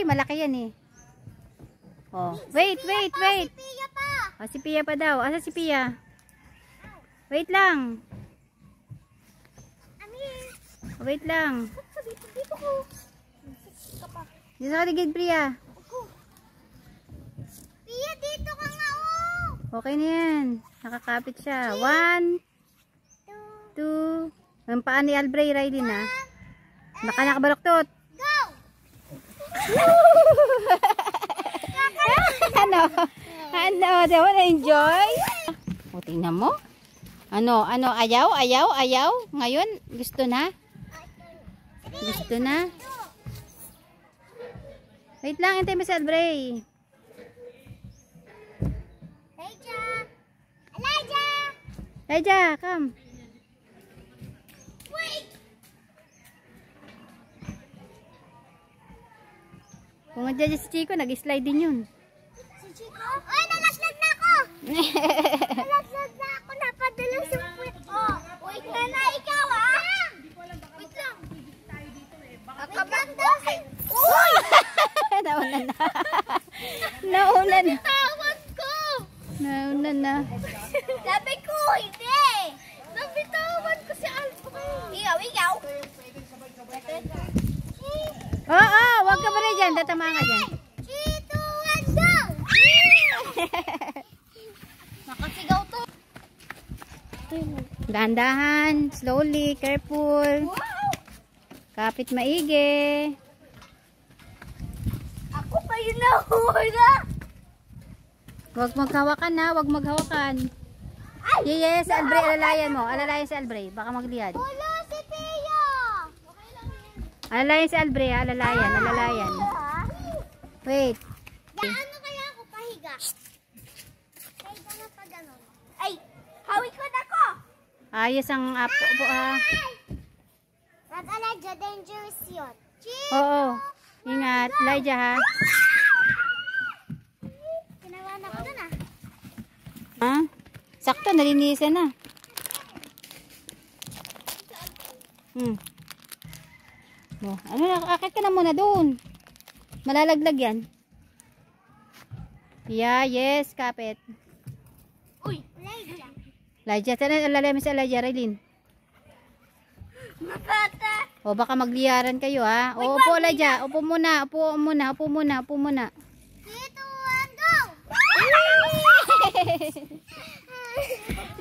Malaki yan eh. Oh, wait. Oh, si Pia pa daw. Asa si Pia? Wait lang. Wait lang. Dito ka ligid, Pia. Pia, dito ka nga oh. Okay na yan. Nakakapit siya. 1, 2. Ang paan ni Albray, Riley na. Baka nakabaloktot. Ano, daw na enjoy? O, tingnan mo. Ano, ayaw. Ngayon, gusto na? Gusto na? Wait lang, hintay mo si Albray. Elijah, come. Kung nandiyan si Chico, nag-slide din yun. Si Chico? Ay, nalaslad na ako! Nalaslad na ako, napadala sa puwet. Oh, wait na ikaw ha! Wait lang. Akabang daw. Uy! Nauna na. Nauna na. Tawag ko! Nauna na. Sabi ko, hindi! Nabitawan ko si Alpo. Ikaw! Oo, wag ka pa rin dyan. Tatama ka dyan. Chito, go! Nakasigaw to. Dahan-dahan, slowly, careful. Kapit maigi. Ako pa yun nahula. Wag maghawakan na, wag maghawakan. Yes, Albray, alalayan mo. Alalayan si Albray, baka magliyad. Wala si Pia. Alalayan si Albray, alalayan. Wait. Ano kaya ako pahiga? Pahiga na pa gano'n. Ay, hawik ko na ko. Ayos ang apo. Rat Elijah, dangerous yun. Oo. Ingat, Elijah ha. Ginawa na ko dun ah. Ha? Sakto, nalinisan na. Oh, ano, akit ka na muna doon. Malalaglag yan. Yeah, yes, kapit. Uy, Elijah. Elijah, sana alalayan mo si Elijah, Raylene. Mapata. O, baka magliyaran kayo ha. O, upo Elijah, upo muna. Dito, go!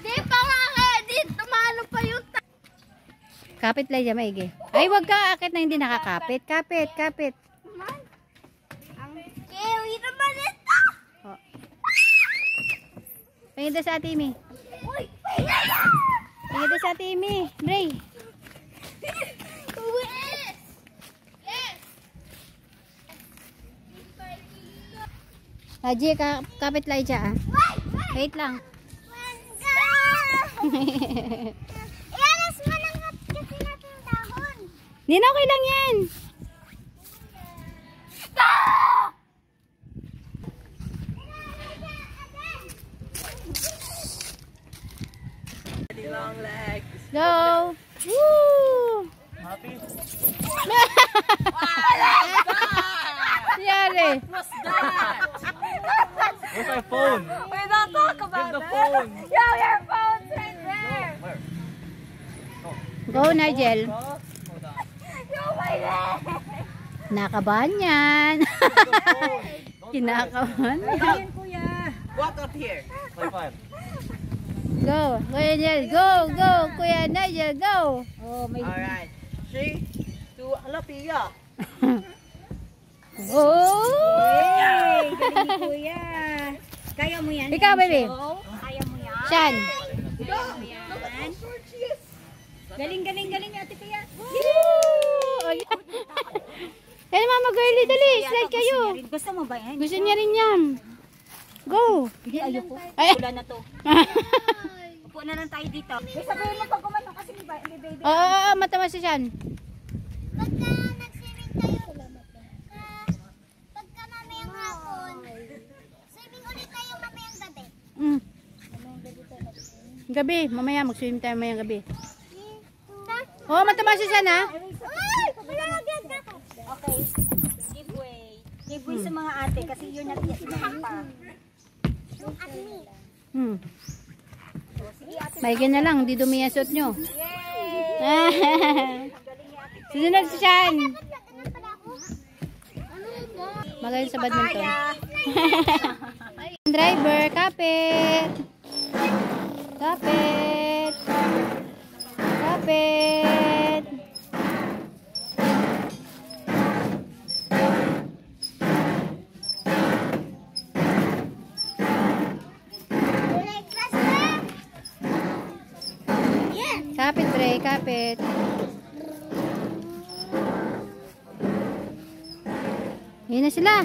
Di pa nga kaya dito, maano pa yung Kapit Elijah, maigi. Ay, wag ka akit na hindi nakakapit. Kapit. ang kewi naman ito. O. Pingin sa ate Amy. Uy, Pingin sa ate Amy. Bray. Yes. Haji, kapit Elijah ah. Wait lang. Ialas mo lang kasi natin yung dahon. Hindi na, okay lang yan. Long legs. Go! Woo! Happy? Yari. What's that? Where's my phone? We don't talk about Give the phone. Yo, your phone's right there. Where? Go, Nigel. Hold on. Yo, my leg. Nakabahan yan. Give the phone. Kinakabahan. Ayun, kuya. Walk up here. My phone. Go, Kuya Nigel. Go, go. Kuya Nigel, go. Oh, may... Alright. 3, 2, hala, piya. Oh! Hey, galing ni kuya. Kaya mo yan. Ikaw, baby. Kaya mo yan. Shan. Kaya mo yan. Galing, galing, galing ate kuya. Kaya Mama Girlie, dali. Slide kayo. Gusto mo ba yan? Gusto niya rin yan. Go. Hindi, ayoko. Ay. Wala na to. Upo na lang tayo dito. May sabihin mo pag kumano kasi may baby. Oo, matawa si Shan. Pagka nag-swimming tayo, pagka mamayang hapon, swimming ulit tayo mamayang gabi. Mm. Gabi, mamaya mag-swim tayo mamayang gabi. Oo, matawa si Shan ha. Ay! Wala agad na. Okay. Giveaway. Giveaway sa mga ate kasi yun natin yung pa. Yung at me. Hmm. Maigyan na lang, hindi dumi ang suot nyo. Yay! Susunod si Shan. Magaling sa badminton. Driver, kapit. Kapit. Kapit. Kapit, Bre, kapit. Yun na sila.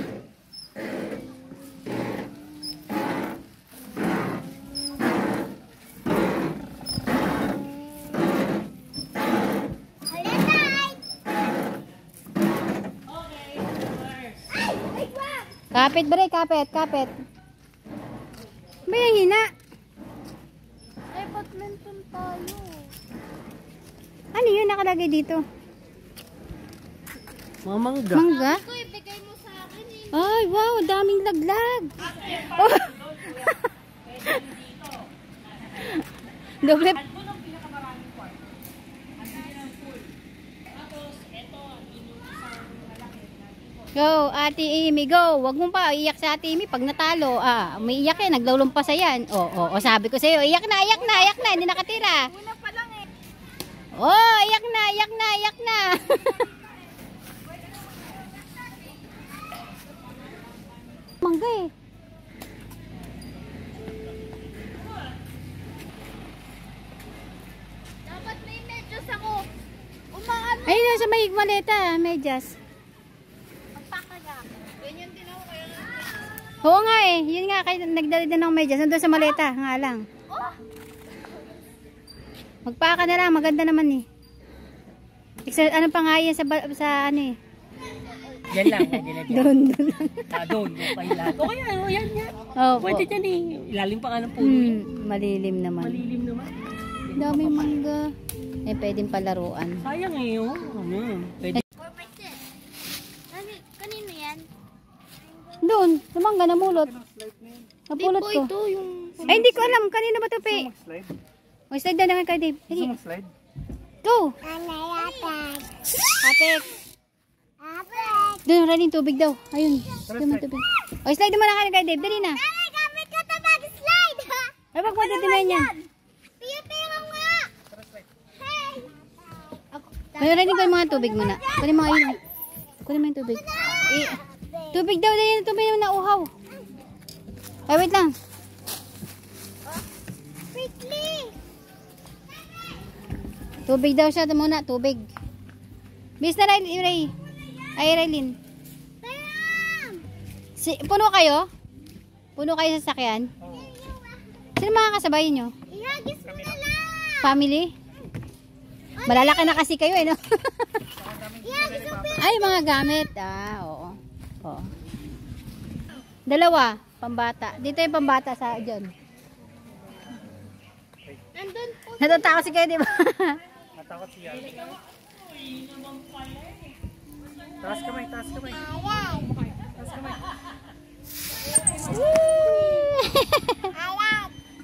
Kapit, Bre, kapit, kapit. May hina. Ay, badminton tayo. Ano yun nakalagay dito? Mga mangga. Mangga? Ibigay mo sa akin eh. Ay, wow, daming laglag. Oh. Doble. Go, Ate Amy, go. Wag mo pa iyak sa Ate Amy pag natalo. Ah, may iyak eh, naglulumpas yan. Sabi ko sa iyo, iyak na, iyak na, iyak na, hindi nakatira. Una pa lang eh. Oh, iyak na, iyak na, iyak na. Mangga eh. Dapat may medyas ako. Umaano. Ayun na sa may maleta, medyas. Magpakaya. Ganyan din ako kaya. Oo nga eh, yun nga, kaya nagdala din ng medyas. Nandun sa maleta, nga lang. Oh! Magpaka na lang, maganda naman eh. Ano pa nga yan sa ano eh. Yan lang, yan lang. Doon lang. Doon, pailan. Okay, ano, yan, yan. Oh, Pwede dyan eh. Ilalim pa nga ng puno. malilim naman. Malilim naman. Daming mangga. Eh, pwedeng palaruan. Sayang eh, oh. Pwede. Kanino yan? Doon, lumangga, namulot. Napulot ko. Ito yung... Ay, hindi ko alam. Kanino ba ito, Pe? Slide? O, slide na naman kayo, Dave. Sige. Slide? Go! Apek. Doon, maraming tubig daw. Ayun. Doon may tubig. O, slide mo na kayo, Dave. Dali na. Ay, gamit ko ito mag-slide ha! Ay, wag mo din yan. Piyo-piyo nga! Hey! Marinig ko yung mga tubig muna. Kunin mo ayun. Kunin mo yung tubig. Tubig daw, dali na tubig yung nauhaw. Ay, wait lang. Quickly! Tubig daw siya muna, tubig. Bis na Ray. Ay, Raylin. Puno kayo? Puno kayo sa sakyan? Sino mga kasabay nyo? Ihagis mo na lang! Family? Malalaki na kasi kayo eh, no? Ihagis mo pa! Ay, mga gamit. Ah, oo. Oo. Dalawa, pambata. Dito yung pambata sa dyan. Nandun po Natatakot si kayo, di ba? Natakot siya. Taas kamay, taas kamay. Taas kamay.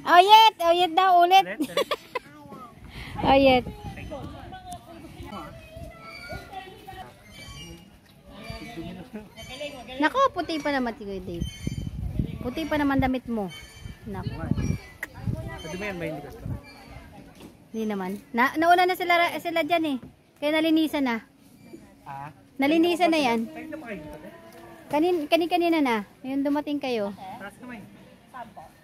Oyet! Oyet daw, ulit. Oyet. Nako, puti pa naman si Kuya Dave. Puti pa naman damit mo. Nako. Pwede mo yan ba hindi ka? Hindi naman. Nauna na sila dyan eh. Kaya nalinisan na. Ah? Nalinisan na yan. Pwede na pa kayo dito? Kanina na. Yung dumating kayo. Taas kamay.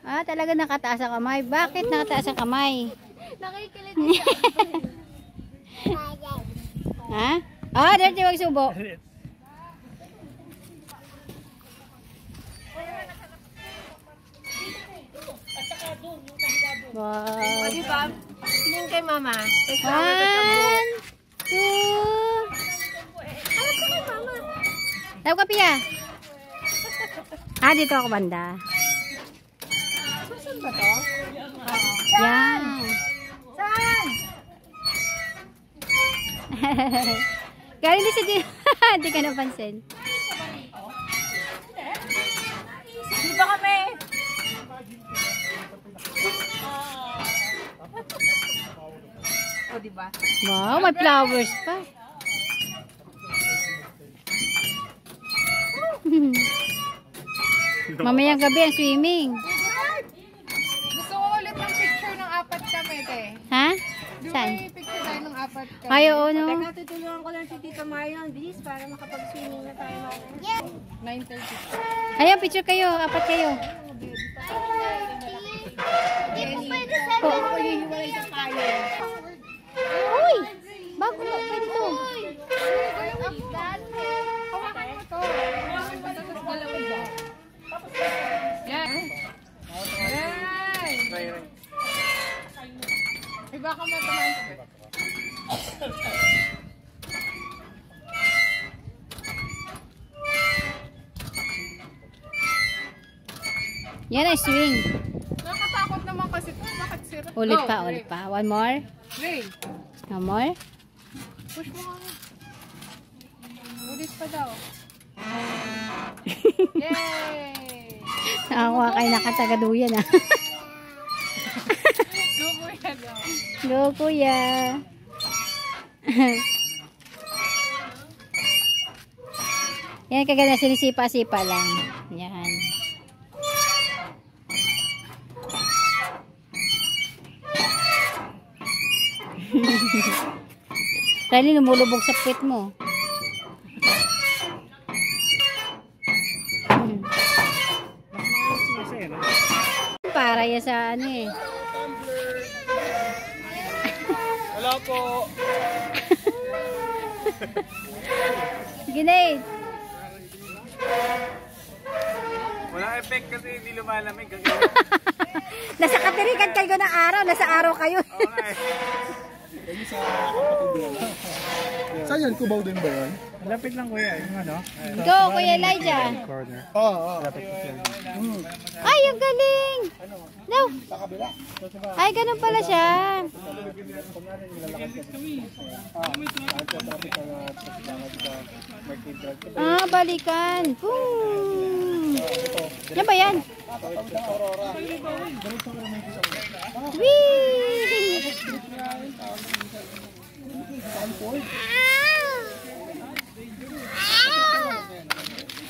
Ah, talaga nakataas ang kamay. Bakit nakataas ang kamay? Nakikilit Ha? Ah, dito magsubo. Wow. Di ba? Tingin kay mama. 1, 2. Ano ko kay mama? Tawag ka, Pia. Ah, dito ako banda. Saan ba to? Yan. Saan? Galing din si Gina. Hindi ka napansin. Di ba kami? O, di ba? Wow, may flowers pa. Mamayang gabi ang swimming. Gusto ko ulit ng picture ng apat kami, te. Ha? Di ba Saan? may picture tayo ng apat kami? Ay, oo, no? Teka, tutulungan ko lang si Tita Marion, please, para makapag-swimming na tayo. 9:30. Ayan, picture kayo. Apat kayo. Po, ako hihiwalay sa tayo. Uy! Bago mo. Pwede to. Hawakan mo to. Tapos dalawa ba? Yan. Yan. Ay, baka matamaan ko. Yan ay swing. Nakatakot naman kasi ito. Bakit sira? Ulit Go, pa, Ray. ulit pa. One more. Ray, One more. push mo nga. Ulit pa daw. Yay! Nakakuha kayo nakatagaduyan ah. Go, kuya daw. Go, kuya. Yan, kaganda sinisipa-sipa lang. Yan. Dali lumulubog sa puwet mo. Para yan sa ano eh. Wala po. Ginade. Wala effect kasi hindi lumalamig. Nasa katirikan kayo ng araw. Nasa araw kayo. Okay. Saan yan? Kubaw din ba yan? Lapit lang kuya. Yung ano? Go, Kuya Elijah. Corner. Oo. Ay, ang galing. No. Ay, ganun pala siya. Ah, balikan. Boom. Yan ba yan? Whee!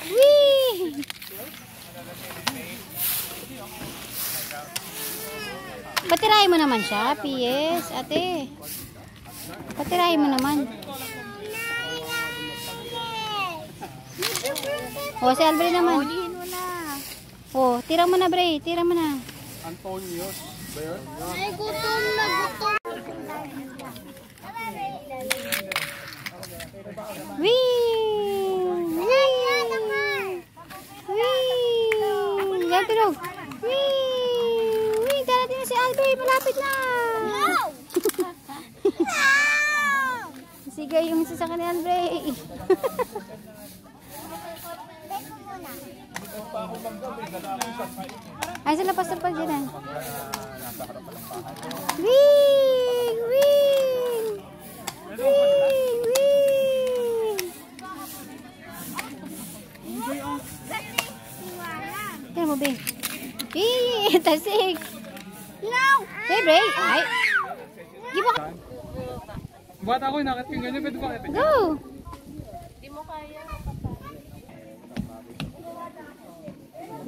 Whee! Patirahin mo naman siya, PS, ate. Patirahin mo naman. O, si Albre naman. Ulihin mo na. O, tira mo na, Bre. Tira mo na. Antonios ba yan? Ay, gutom na gutom. Whee! Whee! Yan, tulog. Whee! Whee! Darating na si Albre. Malapit na. Sige, yung sasakyan ni Albre. Ay, sa lapas na pag dyan. Whee! tasik. No! Hey, Bray. Ay. Give mo. Bata ko, nakit yung ganyan. Pwede ba kita? Go!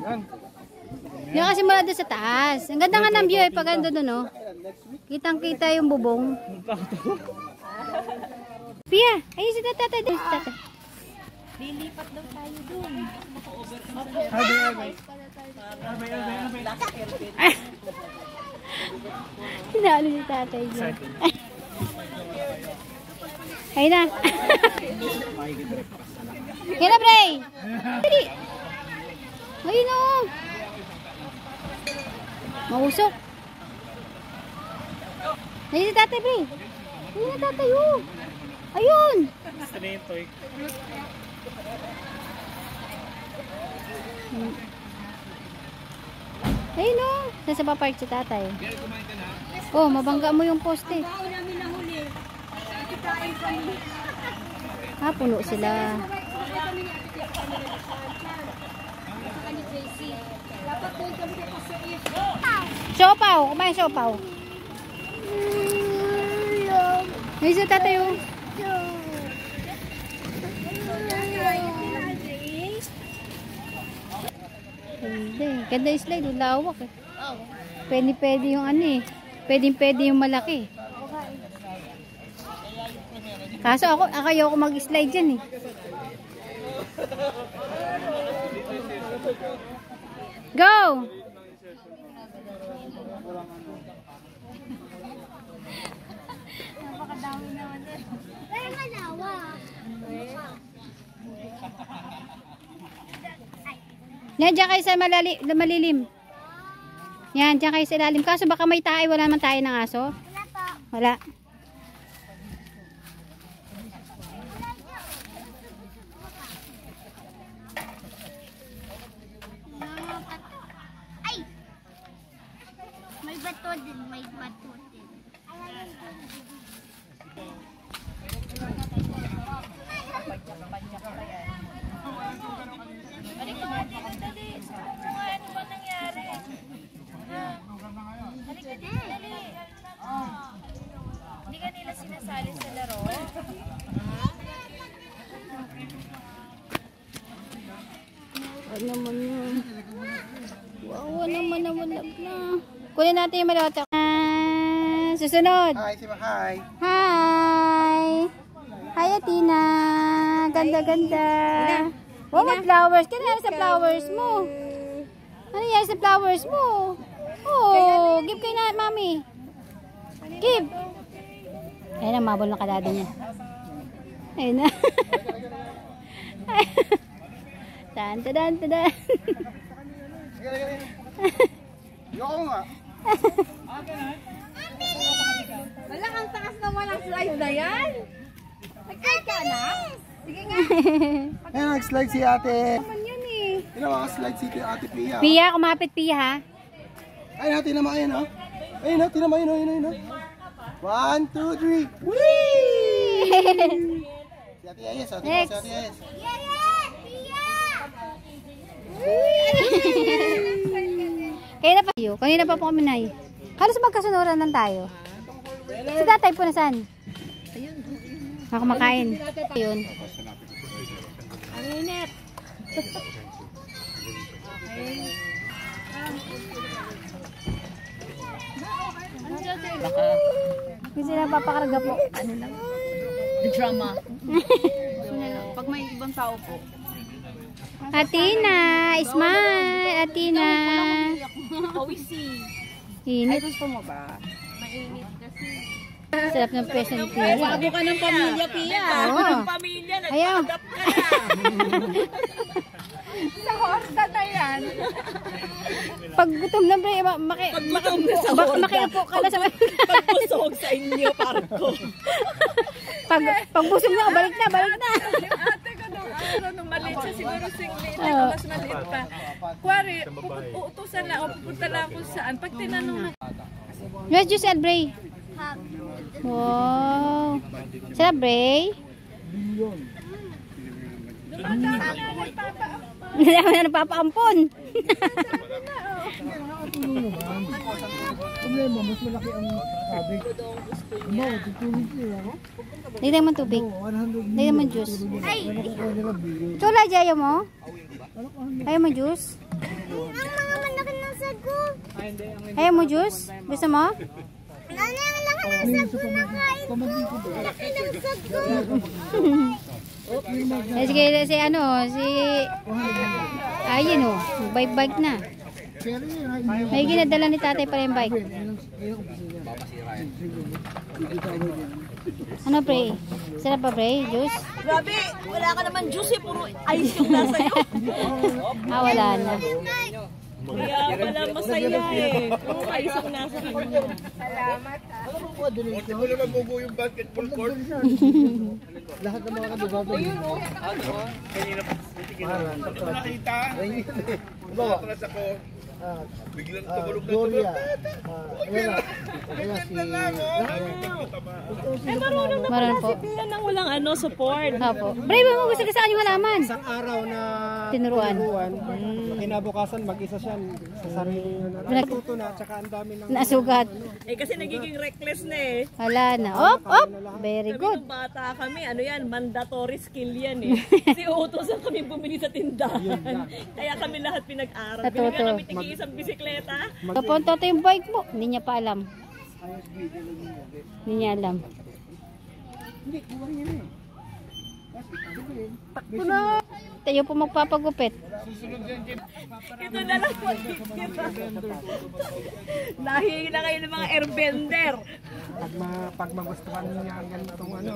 Yan. Yan kasi mula doon sa taas. Ang ganda nga ng view eh. Pag ando doon, no? Kitang-kita yung bubong. Pia, ayun si tatay. Doon si tatay. Lilipat daw tayo dun. Hinalo si tatay dyan. Ayun na. Yan na, Bray. Dali. Ayun o. Mausok. Ayun si tatay, Bray. Ayun na tatay, oh. Ayun. Ayun o. Nasa pa park si tatay. Oh, mabangga mo yung poste. Ah, puno sila. Siopaw, kumain siopaw. Ay, sa tatay oh. Hindi, ganda yung slide, lawak eh. Pwede yung ano eh. Pwede yung malaki. Kaso ayaw ko mag-slide dyan eh. Go! Napakadami naman eh. Pero malawa. Yan, dyan kayo sa malilim. Yan, dyan kayo sa ilalim. Kaso baka may tae, wala man tayo ng aso. Wala po. Wala. Ay! May bato din, may bato din. Hindi ka nila sinasali sa laro? Ano naman yun? Wow, naman nawalag na. Kunin natin yung malota. Susunod. Hi, si Hi. Hi! Hi, Atina! Ganda-ganda! Oh, may flowers. Kaya nangyari sa flowers mo? Ano nangyari sa flowers mo? Oh, give kay na, mami. Give! Ayun na, mabol na kadado niya. Ayun na. Tan-tadan-tadan. Yoko nga. Wala kang takas na walang slide na yan. Nag-slide ka na? Sige nga. Ayan, nag-slide si ate. Naman yan eh. Yan ang slide si ate Pia. Pia, kumapit Pia ha. Ayun na, tinama ayun ha. Ayun na, tinama ayun ha. 1, 2, 3. Whee! Si ate Ayes, ate Next. si ate Ayes. Kaya na pa kayo. Kanina pa po kami na eh. Halos magkasunuran lang tayo. Si tatay po nasan? Ako makain. Ayun. Ang init. Kasi napapakarga po. The drama. Pag may ibang tao po. Atina! Smile! Atina! Kawisi. Init. Gusto mo ba? Mainit kasi. Sarap ng present ni Pia. Bago ka ng pamilya, Pia. Oo. Pamilya, Ayaw. nagpadap ka na. Sa horta na yan. Pag gutom na pre, Gutom na sa horta. makiupo ka na sa Pagpusog sa inyo, parko. pag busog na, balik na. Ate ko nung maliit siya, siguro singlete ko, mas maliit pa. Kuwari, uutusan na o pupunta na ako saan. Pag tinanong na, Where's Juice and Bray? Wow. Sarap, Bray? dumadaan na nagpapa. Hindi na nagpapaampon. Nakatulong naman. Problema, mas malaki ang sabi. Ano, tutulong siya ako. Dito mo tubig. 100 Dito mo juice. Ay! Tula, ayaw mo? Ayaw mo juice? Ang mga malaki ng sago. Ayaw mo juice? Gusto mo? Ano yung laki ng sago na kain ko? Laki ng sago. Eh, sige, si ano, si... Ayun oh, bike na. May ginadala ni tatay pa yung bike. Ano, pre? Sarap pa, pre? Juice? Grabe, wala ka naman juice eh, puro ice yung nasa iyo. Wala na. Kaya pala masaya eh. Puro ice yung nasa kanya. Hindi mo naman bubo yung basketball court. Lahat ng mga kadugado. Ayun oh. Nakita. Bawa. Atras ako. Biglang tumulog na Gloria. Maroon po. Yan ang walang ano, support. Opo. Brave mo, gusto ka saan yung halaman? Isang araw na Tinuruan. kinabukasan mag-isa siya sa sarili niya. Natuto na, tsaka ang dami ng... Nasugat. Eh kasi nagiging reckless na eh. Wala na. Op, op. Very Sabi good. nung bata kami, ano yan, mandatory skill yan eh. Kasi uutosan kami bumili sa tindahan. Kaya kami lahat pinag-aral. Natuto. Bigyan kami tig-isang bisikleta. Kapunta to yung bike mo. Hindi niya pa alam. Hindi niya alam. Takbo na. Tayo po magpapagupit. Ito na lang po. Nahingi na kayo ng mga airbender. Pag magustuhan niya ang ganitong ano.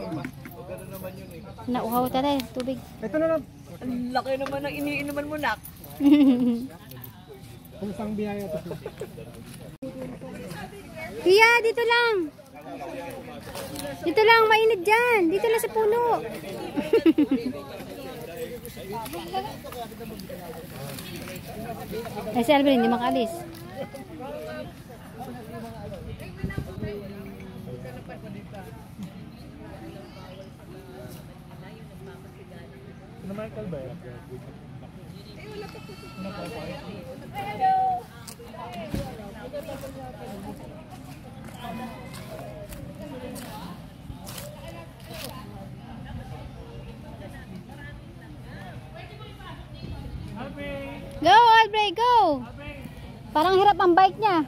Nauhaw tayo. Tubig. Ito na lang. Ang laki naman ng iniinuman mo, nak. Kung isang biyaya ito. Kuya, dito lang. Dito lang, mainit dyan. Dito lang sa puno. Ay, si Alvin, hindi makalis. Go, Albre, go! Parang hirap ang bike niya.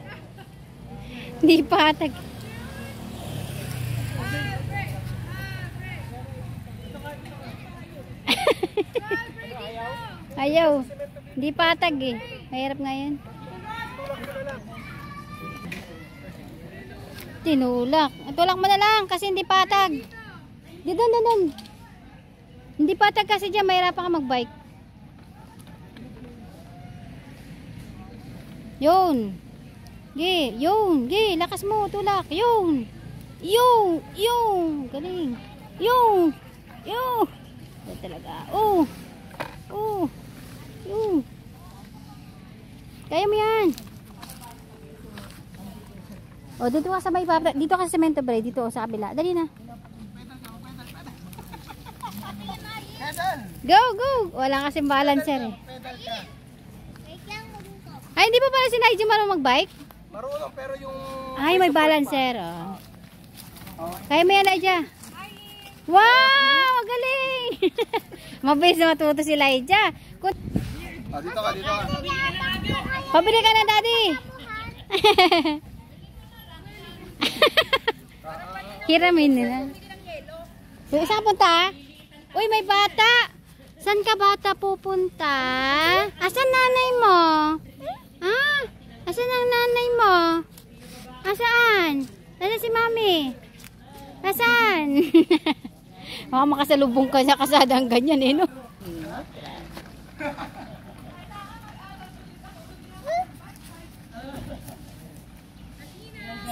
Hindi patag. Ayaw. Hindi patag eh. Mahirap nga yan. Tinulak. Tulak mo na lang kasi hindi patag. Doon. Hindi patag kasi dyan. Mahirapan ka mag-bike. Yun. Ge, lakas mo, tulak. Yun. Galing. Yun. Yan talaga. Yun. Kaya mo yan. O, dito ka sa may papra. Dito ka sa cemento, bre. Dito sa kabila. Dali na. Go. Wala kasing balancer eh. Ay, hindi pa pala si Nigel marunong mag-bike? Marunong, pero yung... Ay, may balancer. Oh. Kaya mo yan, Elijah. Wow! Galing! Mabilis na matuto si Elijah. Dito ka. Pabili ka na, Daddy. Hiramin nila. Yung isa punta? Uy, may bata. Saan ka bata pupunta? Asan nanay mo? Asan ang nanay mo? Asaan? Nasaan si mami? Nasaan? Baka makasalubong ka sa kasadang ganyan eh, no?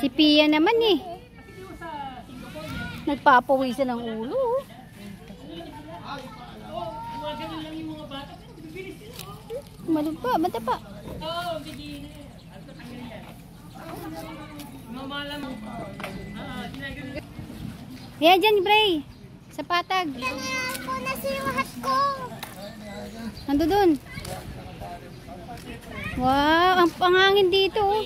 Si Pia naman eh. Nagpapawisan ng ulo. Malug pa, banta pa. Yan dyan, Bray. Sa patag. Kailangan ko na si hat ko. Nando dun. Wow, ang pangangin dito. Oh.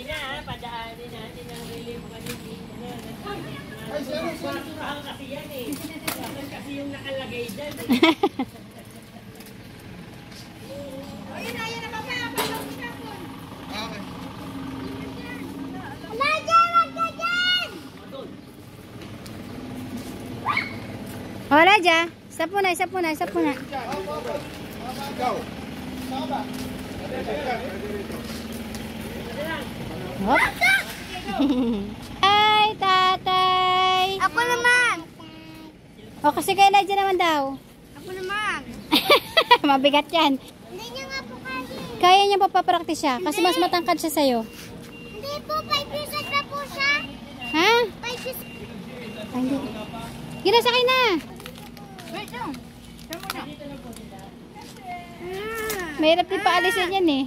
Oh, Raja. Isa po na. Hop. Ay, tatay. Ako naman. O, kasi kay Raja naman daw. Ako naman. Mabigat yan. Hindi niya nga po kasi. Kaya niya papapraktis siya kasi mas matangkad siya sa'yo. Hindi po, 5 years old na po siya. Ha? 5 years. Ay, hindi. Gina, sakay na. Wait lang. Siya muna. Mahirap din paalisin yan eh.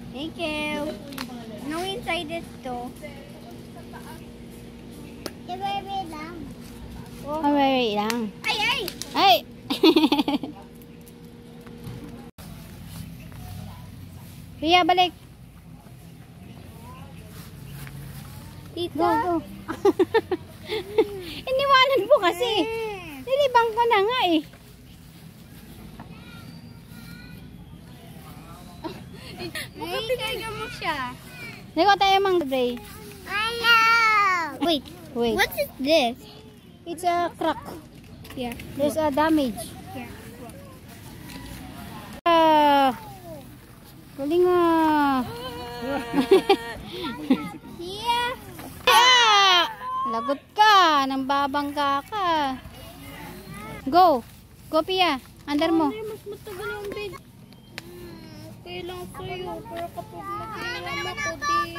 Thank you. No inside it too. Baby lang. Oh, wait lang. Ay! Ay! Pia, balik. Tito. Go. Iniwanan po kasi. Nilibang ko na nga eh. Makapinagyan mo siya. Niko tayo mang Bray. Ayaw! Wait. What is this? It's a crack. Yeah. There's a damage. Yeah. Galing ah. Yeah. Ah! Lagot ka. Nang babangga ka. Go. Go, Pia. Andar mo. Mas matagal yung bed. Okay lang sa'yo. Pero kapag mag-iwan ako, di...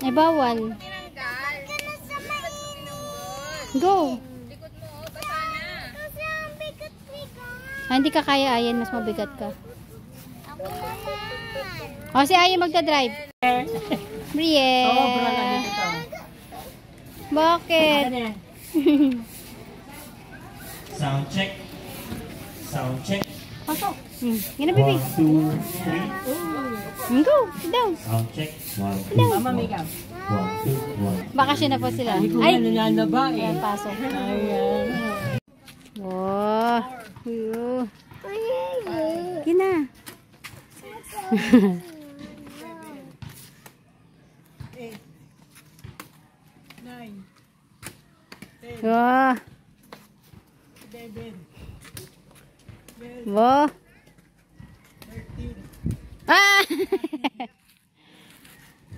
Ay, bawal. Tinanggal. Ka na sa mainit. Go. Likod mo, basa na. Kasi ang bigat-bigat. Ah, hindi ka kaya, Ayan. Mas mabigat ka. Ako naman. O, si Ayan magdadrive. Brielle. Oo, brother dito. Bakit? Sound check. Sound check. Pasok. Yan na, baby. 1, 2, 3. Go. Sit down. Sound check. 1, 2, 1, 2, 1. Bakasyon na po sila. Ay! Ayan, pasok. Ayan. Wow. Uyo. Gina. Wow. Wow. Ah!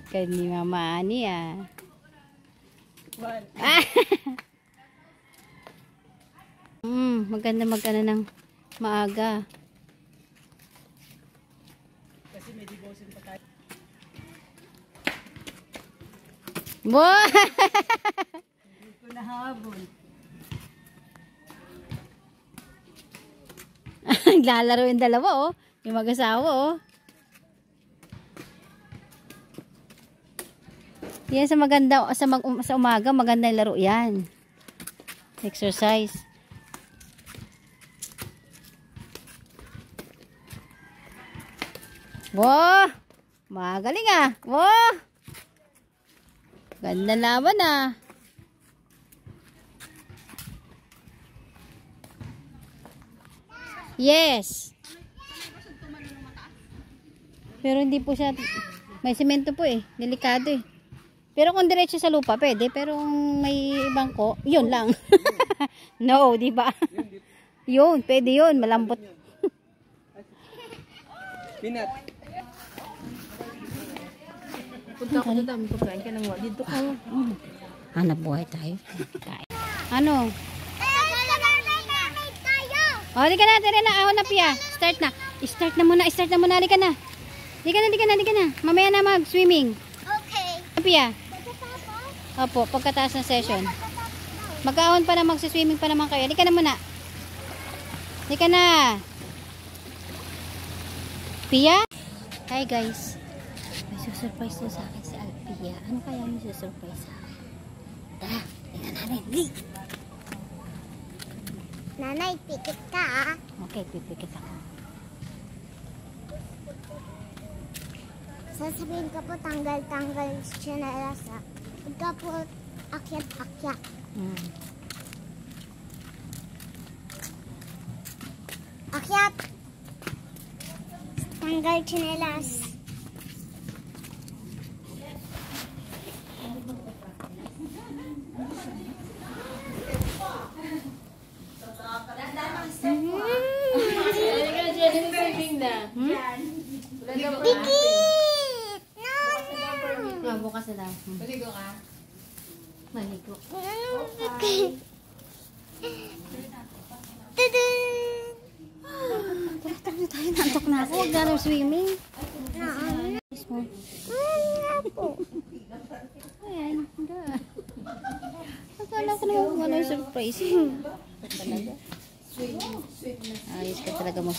Kaya ni Mama Ani ah. Ah! Maganda magana ng maaga. Kasi may devotion pa tayo. Wow! Hindi ko nahabol. Naglalaro yung dalawa oh. Yung mag-asawa oh. Yan sa maganda sa umaga maganda yung laro yan. Exercise. Wow! Magaling ah. Wow! Ganda laban ah. Yes. Pero hindi po siya, may semento po eh. Delikado eh. Pero kung diretso sa lupa, pwede. Pero kung may bangko, yun lang. No, di ba? Yun, pwede yun. Malambot. Pinat. Punta ako na dami ko kain ka ng wali. Dito ka. Hanap buhay tayo. Ano? O, di ka na, tira na. Ahon na, Pia. Start na. Start na muna. Di ka na. Di ka na. Mamaya na mag-swimming. Okay. Pia. Opo, pagkataas ng session. Mag-ahon pa na, mag-swimming pa naman kayo. Di ka na muna. Di ka na. Pia? Hi, guys. May susurprise na sa akin si Alpia. Ano kaya may susurprise sa akin? Tara, tingnan natin. Nanay, pikit ka ah. Okay, pipikit ako. Sasabihin ko po, tanggal-tanggal tsinelas ha. Huwag ka po akyat-akyat. Akyat! Tanggal tsinelas. Dikit! No! Bukas na daw. Maligo ka? Maligo. Tara na tayo. Nantok na ako. Huwag na lang swimming. Ayan. Akala ko naman kung ano yung surprise. Ayos ka talaga mo.